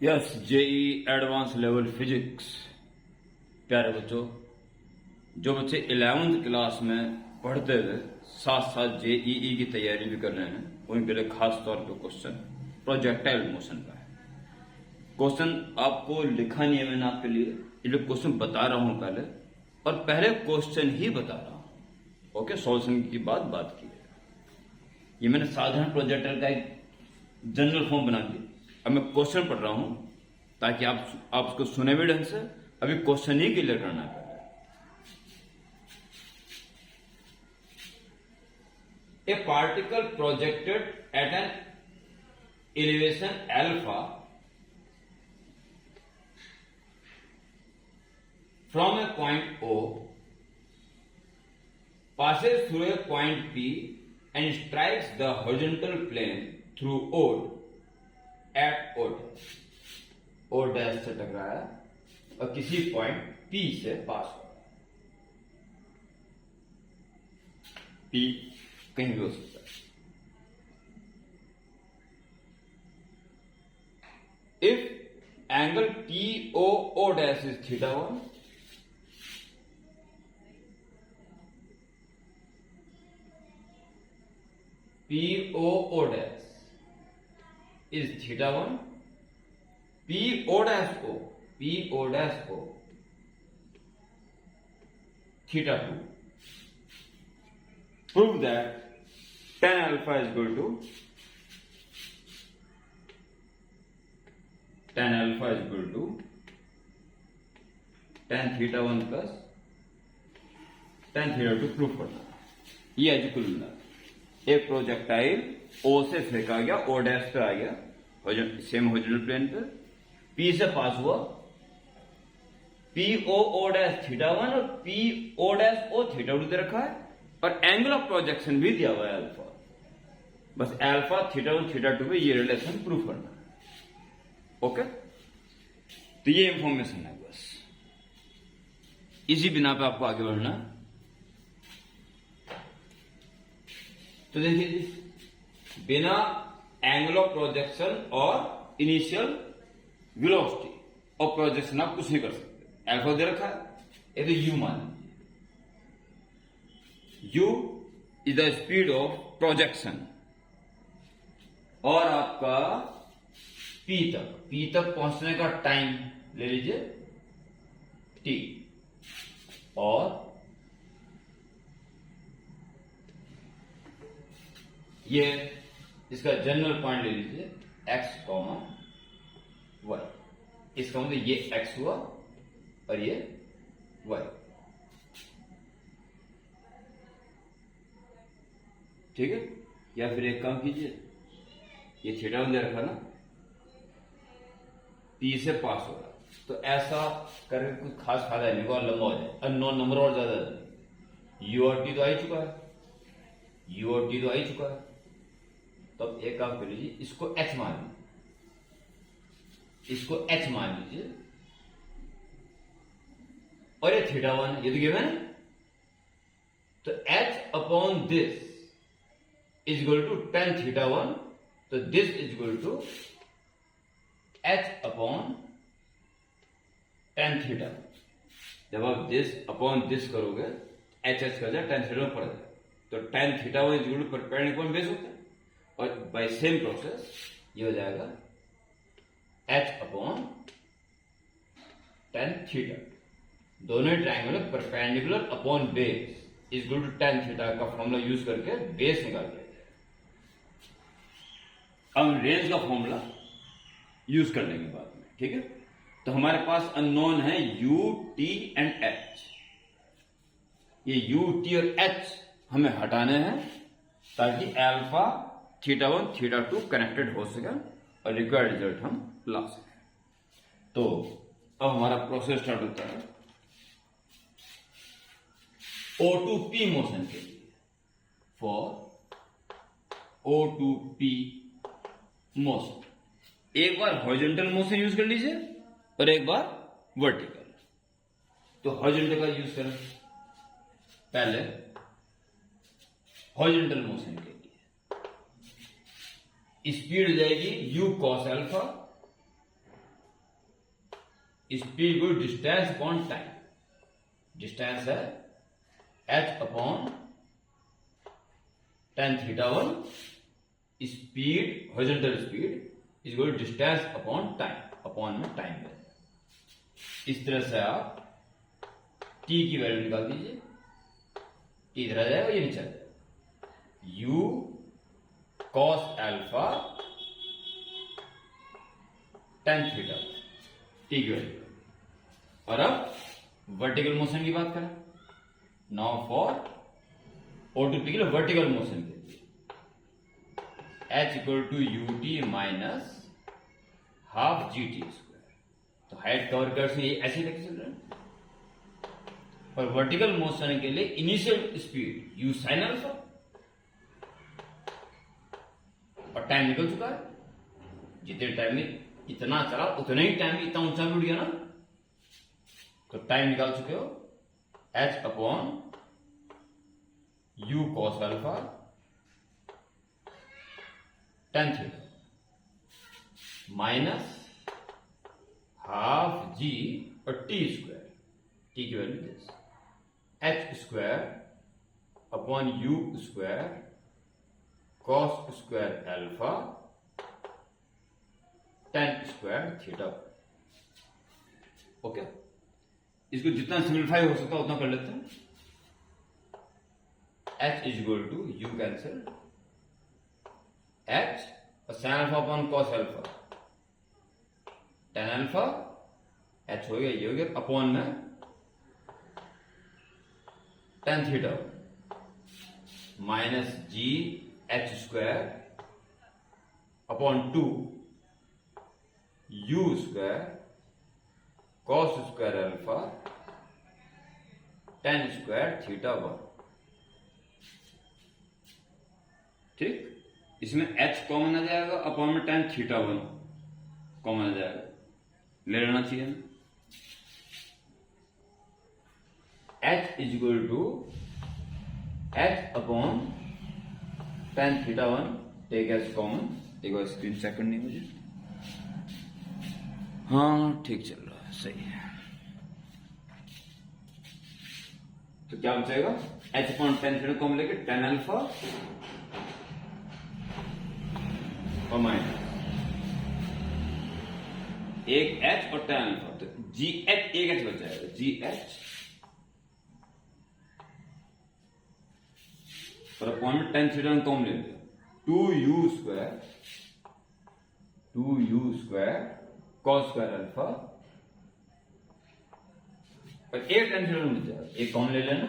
Yes, JEE advance level physics. प्यारे बच्चों, जो बच्चे 11वीं क्लास में पढ़ते हुए साथ साथ जेईई की तैयारी भी कर रहे हैं, उनके लिए खास तौर पे क्वेश्चन प्रोजेक्टाइल मोशन का है। क्वेश्चन आपको लिखा नहीं है मैंने आपके लिए, इसलिए क्वेश्चन बता रहा हूं पहले, और पहले क्वेश्चन ही बता रहा हूं। ओके, सॉल्यूशन की बात की है। ये मैंने साधारण प्रोजेक्टाइल का एक जनरल फॉर्म बना दिया। अब मैं क्वेश्चन पढ़ रहा हूं ताकि आप उसको सुने भी ढंग से। अभी क्वेश्चन ही क्लियर करना है। A particle projected at an elevation alpha from a point O passes through a point P and strikes the horizontal plane through O at O dash. O dash से टकराया और किसी पॉइंट P से पास हो रहा है। P कहीं भी हो सकता है। If angle POO dash is θ1, POO dash is θ1, PO dash O θ2, prove that tan alpha is equal to tan θ1 plus tan θ2 proof करना। ये एजुकुलर एक प्रोजेक्टाइल O से फेंका गया, O डैश पे आ गया, सेम हॉरिजॉन्टल प्लेन पे, P से पास हुआ, POO डैश θ1 और PO डैश O θ2 दे रखा है, और एंगल ऑफ प्रोजेक्शन भी दिया हुआ है अल्फा। बस अल्फा θ1 θ2 पे ये रिलेशन प्रूफ करना है। ओके, तो ये इंफॉर्मेशन है, बस इसी बिना पे आपको आगे बढ़ना। तो देखिए जी, बिना एंगल ऑफ प्रोजेक्शन और इनिशियल वेलोसिटी और प्रोजेक्शन आप कुछ नहीं कर सकते। अल्फा दे रखा है, ये तो यू मान लीजिए, u is the speed of projection, और आपका P तक पहुंचने का टाइम ले लीजिए t, और ये इसका जनरल पॉइंट ले लीजिए x, y। इसका मतलब ये x हुआ और ये y। ठीक है, या फिर एक काम कीजिए, ये θ1 दे रखा ना, P से पास हो रहा, तो ऐसा करके कुछ खास फायदा नहीं, बहुत लंबा हो जाए, अननोन नंबर और ज्यादा जाए। U और T तो आ ही चुका है, तो अब एक काम कर लीजिए, इसको H मान लीजिए, और ये θ1 ये तो गिवन है, तो H upon this is equal to tan θ1, तो this is equal to H upon tan θ। जब आप दिस अपॉन दिस करोगे, H कर जाए, tan θ पड़ जाए, तो tan θ1 is equal to perpendicular base होता है, और बाय सेम प्रोसेस ये हो जाएगा H अपॉन tan θ। दोनों triangle perpendicular upon base is equal to tan θ का फॉर्मूला यूज करके बेस निकाल दिया जाए। अब रेंज का फॉर्मूला यूज कर लेंगे बाद में, ठीक है। तो हमारे पास अननोन है U, T एंड H। ये U, T और H हमें हटाने हैं ताकि अल्फा θ1 θ2 कनेक्टेड हो सके और रिक्वायर्ड रिजल्ट हम ला सकें। तो अब हमारा प्रोसेस स्टार्ट होता है O2P मोशन के लिए। फॉर O2P मोशन एक बार हॉरिजॉन्टल मोशन यूज कर लीजिए और एक बार वर्टिकल। तो हॉरिजॉन्टल का यूज करें पहले हॉरिजॉन्टल मोशन के लिए। स्पीड हो जाएगी u cos alpha speed equal distance upon time. Distance है h upon tan θ1, speed horizontal speed equal distance upon time, upon में टाइम है। इस तरह से आप t की वैल्यू निकाल दीजिए। t इधर आ जाएगा, ये नीचे आ जाएगा। u cos alpha tan theta, t की वैल्यू। और अब वर्टिकल मोशन की बात करें। नाउ फॉर ऑटोटिकल वर्टिकल मोशन के लिए h equal to u t minus half g t square. तो हाइट कवर कर से ऐसे लेके चल रहे हैं। और वर्टिकल मोशन के लिए initial speed u sin alpha, और टाइम निकल चुका है। जितने टाइम में इतना चला उतने ही टाइम में इतना ऊंचा भी उड़ गया ना, तो टाइम निकाल चुके हो। h अपॉन u cos alpha tan theta minus half g और टी स्क्वायर, टी की value this h square upon u square cos square alpha tan square theta. Okay, इसको जितना सिंप्लीफाई हो सकता है उतना कर लेते हैं। h is equal to u cancel, h और sin alpha upon cos alpha tan alpha, h हो गया, ये हो गया, अपॉन में tan theta minus g h square upon 2 u square cos square alpha tan square theta 1। ठीक, इसमें h common आ जाएगा, अपॉन में tan थीटा 1 कॉमन आ जाएगा, ले लेना चाहिए। h is equal to h upon tan theta 1 take as common. एक बार स्क्रीन चेक करनी है मुझे। हाँ ठीक चल रहा है, सही है। तो क्या बचेगा, h upon tan theta common लेके tan अल्फा और माइनस एक h और tan अल्फा, तो जी एच एक h बच जाएगा, जी एच और अपॉन में tan थीटा कॉमन ले लिया, 2u square cos square alpha और एक tan थीटा मिल जाएगा, एक कॉमन ले लेना।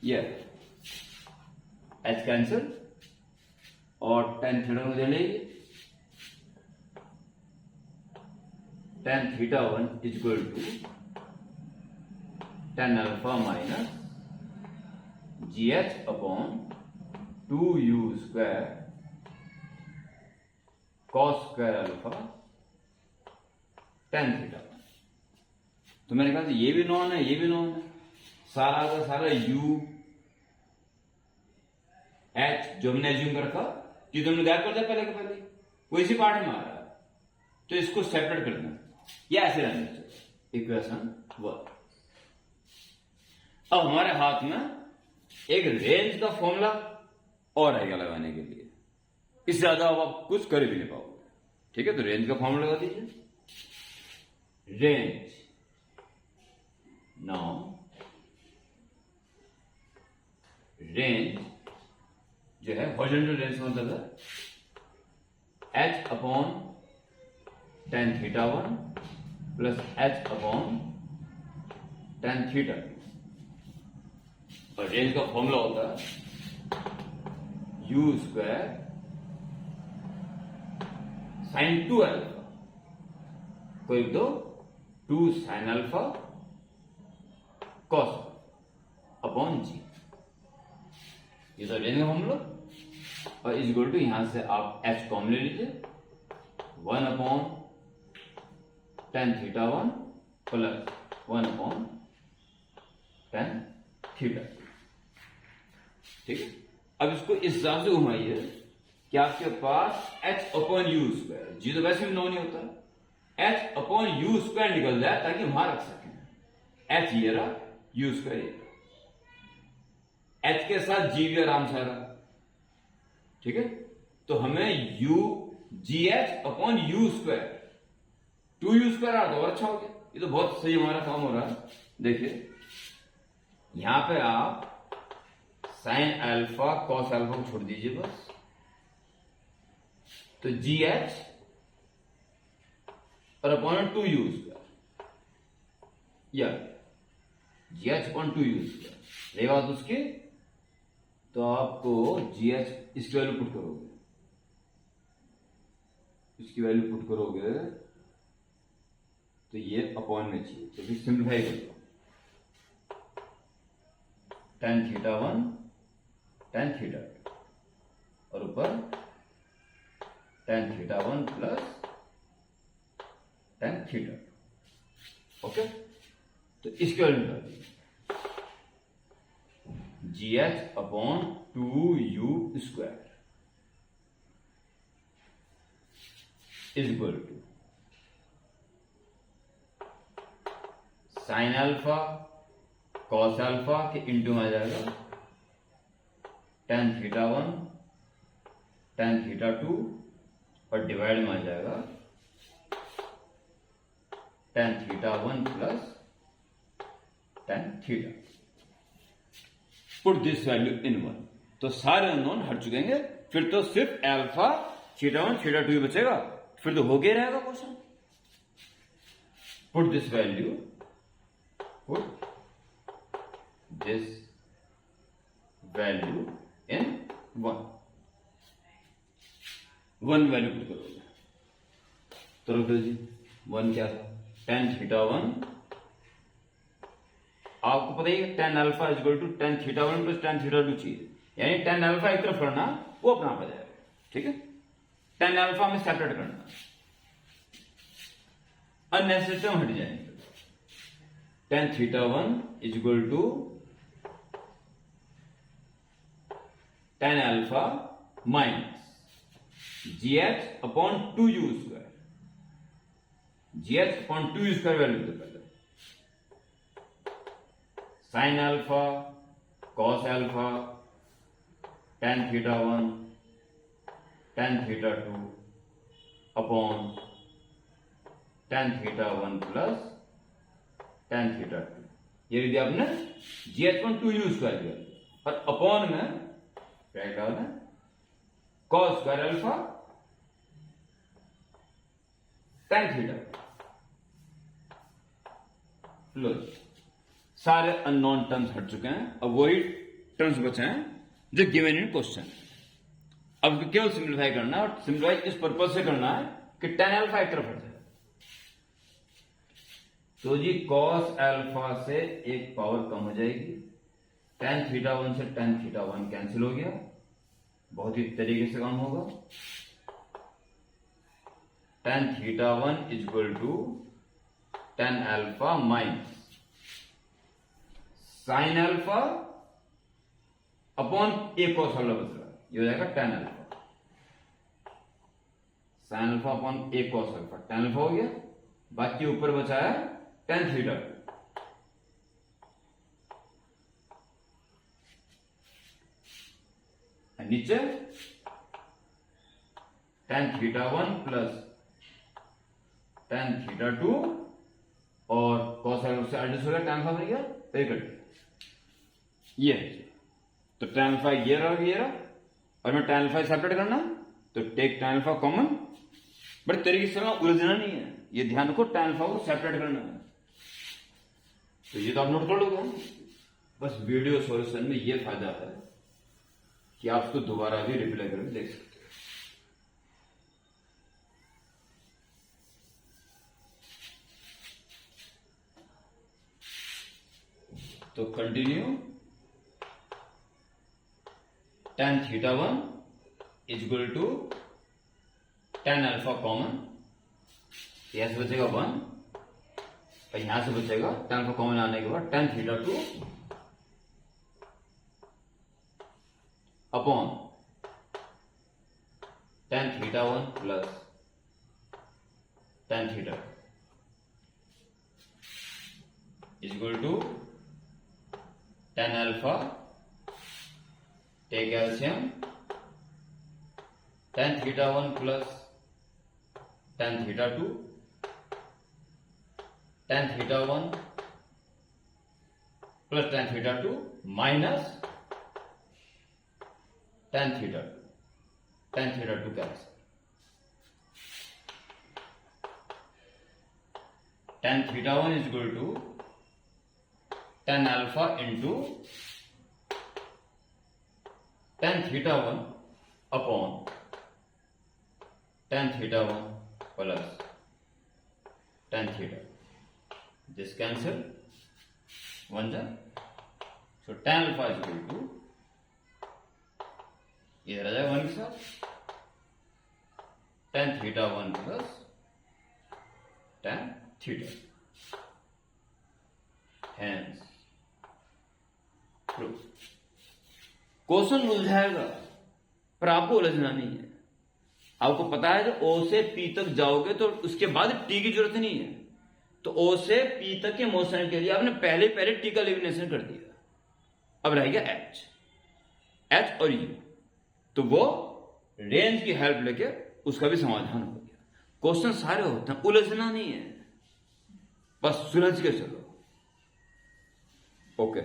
ये h कैंसिल और tan थीटा मुझे लेंगे, tan theta 1 is equal to tan alpha minus g h upon 2u square cos square alpha tan theta. तो मेरे ख्याल से ये भी नॉन है, ये भी नॉन है, सारा का सारा u h जो हमने एज्यूम कर रखा कि तुमने गायब कर दिया पहले के पहले, वो इसी पार्ट में आ रहा है, तो इसको सेपरेट कर देना, या ऐसे रहना चाहिए। इक्वेशन 1। अब हमारे हाथ में एक रेंज का फॉर्मूला और रहेगा लगाने के लिए, इससे ज्यादा अब आप कुछ कर भी नहीं पाओगे। ठीक है, तो रेंज का फॉर्मूला लगा दीजिए। रेंज, नाउ रेंज जो है हॉरिजॉन्टल रेंज का मतलब है h upon tan theta 1 plus h upon tan theta. और रेंज का फॉर्मूला होता है u स्क्वायर साइन 2 अल्फा कोई दो 2 साइन अल्फा कॉस अपॉन जी। ये तो रेंज का फॉर्मूला, और इज इक्वल टू यहां से आप h कॉमन ले लीजिए, 1 upon tan theta 1 plus 1 upon tan theta. ठीक है, अब इसको इस हिसाब से घुमाइए कि आपके पास h अपॉन यू स्क्वायर, जी तो वैसे भी नो नहीं होता, h अपॉन यू स्क्वायर निकल जाए ताकि वहां रख सकें। h ये रहा, यू स्क्वायर ये रहा, h के साथ जी भी आराम से आ रहा, ठीक है। तो हमें u g h upon u square, 2u square आ तो और अच्छा हो गया, ये तो बहुत सही हमारा काम हो रहा है। देखिए यहां पे आप साइन अल्फा कॉस अल्फा को छोड़ दीजिए बस, तो जी एच और अपॉन 2u स्क्वायर, या जी एच अपॉन 2u स्क्वायर रही बात उसकी, तो आपको जी एच इसकी वैल्यू पुट करोगे, इसकी वैल्यू पुट करोगे तो ये अपॉन में चाहिए, तो फिर सिंप्लीफाई कर दो, tan थीटा 1 tan थीटा 2 और ऊपर tan theta 1 plus tan theta 2, okay. तो इसके वैल्यू निकाल दी, g h upon 2u square is equal to sine alpha cos alpha के इंटू में आ जाएगा tan थीटा 1 tan थीटा 2 और डिवाइड में आ जाएगा tan theta 1 plus tan theta. Put this value in 1, तो सारे अननोन हट चुकेंगे, फिर तो सिर्फ अल्फा थीटा 1 थीटा 2 ही बचेगा, फिर तो हो गया रहेगा question. Put this value, put this value in 1 value put करोगे तो रख दो जी, 1 क्या था, tan थीटा 1, आपको पता ही है tan alpha is equal to tan theta 1 plus tan theta 2 चाहिए, यानी tan अल्फा एक तरफ करना, वो अपना आप आ जाएगा, ठीक है। tan अल्फा में सेपरेट करना, अननेसेसरी टर्म हट जाएंगे, tan theta 1 is equal to tan alpha minus g h upon 2u square, g h upon 2u square value तो पहले sine alpha cos alpha tan theta 1 tan theta 2 upon tan theta 1 plus tan theta 2, ये लिया आपने जी h upon 2u square किया, और upon में क्या डालना, cos square alpha tan theta. लो सारे अननोन टर्म्स हट चुके हैं, अब वही टर्म्स बचे हैं जो गिवन इन क्वेश्चन। अब केवल सिंप्लीफाई करना है, और सिंप्लीफाई इस पर्पज से करना है कि tan अल्फा एक तरफ हट जाए, तो जी cos अल्फा से एक पावर कम हो जाएगी, tan थीटा 1 से tan थीटा 1 कैंसिल हो गया, बहुत ही तरीके से काम होगा, tan theta 1 is equal to tan alpha minus sine alpha upon एक cos अल्फा बच रहा है, ये हो जाएगा tan alpha, sine alpha upon एक cos अल्फा, tan अल्फा हो गया, बाकी ऊपर बचा है tan थीटा 2, नीचे tan theta 1 plus tan theta 2 और cos अल्फा से एडजस्ट हो गया, tan अल्फा बन गया, तो ये कट ये है, तो tan अल्फा ये रहा, और मैं tan अल्फा सेपरेट करना, तो टेक tan अल्फा कॉमन, बड़े तरीके से उलझना नहीं है, ये ध्यान रखो tan अल्फा को सेपरेट करना है, तो ये तो आप नोट कर लोगे। बस वीडियो सॉल्यूशन में ये फायदा है कि आप उसको दोबारा भी रिप्लाई करके देख सकते हो। तो continue, tan theta 1 is equal to tan alpha common, यहां से बचेगा 1 और यहां से बचेगा tan अल्फा कॉमन आने के बाद tan theta 2 upon tan theta 1 plus tan theta is equal to tan alpha, take LCM, tan theta 1 plus tan theta 2, tan theta 1 plus tan theta 2 minus tan theta 2. tan theta 2 cancel. Tan theta 1 is equal to tan alpha into tan theta 1 upon tan theta 1 plus tan theta. This cancel. One the. So tan alpha is equal to, इधर आ जाए 1 के साथ, tan theta 1 plus tan theta. Hence proof. Question उलझाएगा पर आपको उलझना नहीं है. आपको पता है जो O से P तक जाओगे तो उसके बाद T की जरूरत नहीं है. तो O से P तक के मोशन के लिए आपने पहले T का एलिमिनेशन कर दिया. अब रह गया H और U. तो वो रेंज की हेल्प लेके उसका भी समाधान हो गया. क्वेश्चन सारे होते हैं, उलझना नहीं है, बस सुलझ के चलो. ओके.